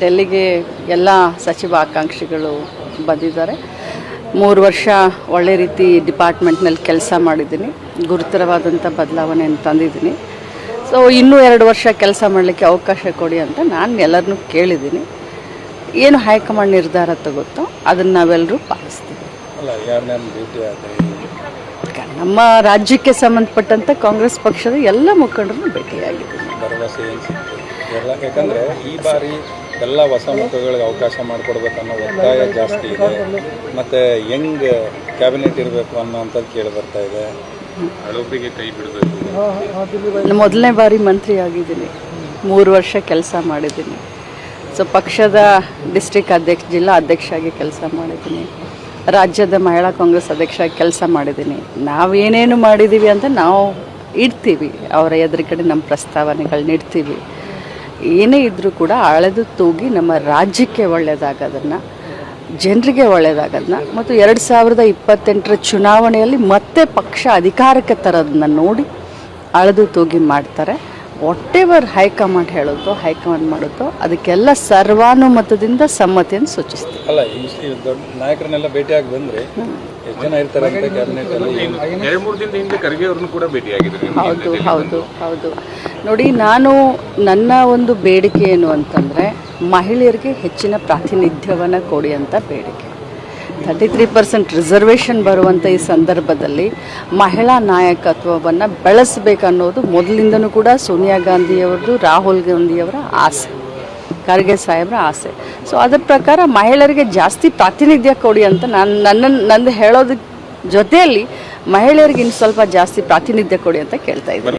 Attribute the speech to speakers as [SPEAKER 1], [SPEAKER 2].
[SPEAKER 1] ಡೆಲ್ಲಿಗೆ ಎಲ್ಲ ಸಚಿವ ಆಕಾಂಕ್ಷಿಗಳು ಬಂದಿದ್ದಾರೆ. 3 ವರ್ಷ ಒಳ್ಳೆ ರೀತಿ ಡಿಪಾರ್ಟ್ಮೆಂಟ್ನಲ್ಲಿ ಕೆಲಸ ಮಾಡಿದ್ದೀನಿ, ಗುರುತರವಾದಂಥ ಬದಲಾವಣೆಯನ್ನು ತಂದಿದ್ದೀನಿ. ಸೊ ಇನ್ನೂ 2 ವರ್ಷ ಕೆಲಸ ಮಾಡಲಿಕ್ಕೆ ಅವಕಾಶ ಕೊಡಿ ಅಂತ ನಾನು ಎಲ್ಲರನ್ನೂ ಕೇಳಿದ್ದೀನಿ. ಏನು ಹೈಕಮಾಂಡ್ ನಿರ್ಧಾರ ತಗುತ್ತೋ ಅದನ್ನು ನಾವೆಲ್ಲರೂ ಪಾಲಿಸ್ತೀವಿ. ನಮ್ಮ ರಾಜ್ಯಕ್ಕೆ ಸಂಬಂಧಪಟ್ಟಂತೆ ಕಾಂಗ್ರೆಸ್ ಪಕ್ಷದ ಎಲ್ಲ ಮುಖಂಡರನ್ನು ಭೇಟಿಯಾಗಿದ್ದೀನಿ.
[SPEAKER 2] ಯಾಕಂದರೆ ಈ ಬಾರಿ ಎಲ್ಲ ಹೊಸ ಮುಖಗಳಿಗೆ ಅವಕಾಶ ಮಾಡಿಕೊಡ್ಬೇಕನ್ನೋ ಒತ್ತಾಯ ಜಾಸ್ತಿ ಇದೆ. ಮತ್ತು ಯಂಗ್ ಕ್ಯಾಬಿನೆಟ್ ಇರಬೇಕು ಅನ್ನೋಂಥದ್ದು ಕೇಳಿ ಬರ್ತಾ ಇದೆ. ಹಳಬರಿಗೆ ಕೈ ಬಿಡಬೇಕು.
[SPEAKER 1] ಮೊದಲನೇ ಬಾರಿ ಮಂತ್ರಿ ಆಗಿದ್ದೀನಿ, 3 ವರ್ಷ ಕೆಲಸ ಮಾಡಿದ್ದೀನಿ. ಸೊ ಪಕ್ಷದ ಡಿಸ್ಟ್ರಿಕ್ಟ್ ಅಧ್ಯಕ್ಷ, ಜಿಲ್ಲಾ ಅಧ್ಯಕ್ಷ ಆಗಿ ಕೆಲಸ ಮಾಡಿದ್ದೀನಿ, ರಾಜ್ಯದ ಮಹಿಳಾ ಕಾಂಗ್ರೆಸ್ ಅಧ್ಯಕ್ಷ ಆಗಿ ಕೆಲಸ ಮಾಡಿದ್ದೀನಿ. ನಾವೇನೇನು ಮಾಡಿದ್ದೀವಿ ಅಂತ ನಾವು ಇಡ್ತೀವಿ, ಅವರ ಎದುರುಗಡೆ ನಮ್ಮ ಪ್ರಸ್ತಾವನೆಗಳನ್ನ ಇಡ್ತೀವಿ. ಏನೇ ಇದ್ದರೂ ಕೂಡ ಅಳೆದು ತೂಗಿ ನಮ್ಮ ರಾಜ್ಯಕ್ಕೆ ಒಳ್ಳೆಯದಾಗೋದನ್ನು, ಜನರಿಗೆ ಒಳ್ಳೆಯದಾಗೋದನ್ನ ಮತ್ತು 2028ರ ಚುನಾವಣೆಯಲ್ಲಿ ಮತ್ತೆ ಪಕ್ಷ ಅಧಿಕಾರಕ್ಕೆ ತರೋದನ್ನ ನೋಡಿ ಅಳೆದು ತೂಗಿ ಮಾಡ್ತಾರೆ. ವಾಟ್ ಎವರ್ ಹೈಕಮಾಂಡ್ ಹೇಳುತ್ತೋ, ಹೈಕಮಾಂಡ್ ಮಾಡುತ್ತೋ ಅದಕ್ಕೆಲ್ಲ ಸರ್ವಾನುಮತದಿಂದ ಸಮ್ಮತಿಯನ್ನು ಸೂಚಿಸ್ತೀವಿ.
[SPEAKER 2] ಅಲ್ಲ, ಈ ದೊಡ್ಡ ನಾಯಕರನ್ನೆಲ್ಲ ಭೇಟಿಯಾಗಿ ಬಂದರೆ ಎಷ್ಟು ಜನ ಇರ್ತಾರೆ ಅಂತ ಕ್ಯಾಬಿನೆಟ್ ಅಲ್ಲಿ 2-3 ದಿನದ ಹಿಂದೆ ಖರ್ಗೆ ಅವ್ರನ್ನು ಕೂಡ ಭೇಟಿಯಾಗಿದ್ದಾರೆ.
[SPEAKER 1] ಹೌದು. ನೋಡಿ, ನನ್ನ ಒಂದು ಬೇಡಿಕೆ ಏನು ಅಂತಂದರೆ ಮಹಿಳೆಯರಿಗೆ ಹೆಚ್ಚಿನ ಪ್ರಾತಿನಿಧ್ಯವನ್ನು ಕೊಡಿ ಅಂತ ಬೇಡಿಕೆ. 33% ರಿಸರ್ವೇಷನ್ ಬರುವಂಥ ಈ ಸಂದರ್ಭದಲ್ಲಿ ಮಹಿಳಾ ನಾಯಕತ್ವವನ್ನು ಬೆಳೆಸಬೇಕನ್ನೋದು ಮೊದಲಿಂದನೂ ಕೂಡ ಸೋನಿಯಾ ಗಾಂಧಿಯವ್ರದ್ದು, ರಾಹುಲ್ ಗಾಂಧಿಯವರ ಆಸೆ, ಖರ್ಗೆ ಸಾಹೇಬ್ರ ಆಸೆ. ಸೊ ಅದರ ಪ್ರಕಾರ ಮಹಿಳೆಯರಿಗೆ ಜಾಸ್ತಿ ಪ್ರಾತಿನಿಧ್ಯ ಕೊಡಿ ಅಂತ ನಂದು ಹೇಳೋದ್ರ ಜೊತೆಯಲ್ಲಿ ಮಹಿಳೆಯರಿಗೆ ಇನ್ನು ಸ್ವಲ್ಪ ಜಾಸ್ತಿ ಪ್ರಾತಿನಿಧ್ಯ ಕೊಡಿ ಅಂತ ಕೇಳ್ತಾ ಇದ್ದೀನಿ.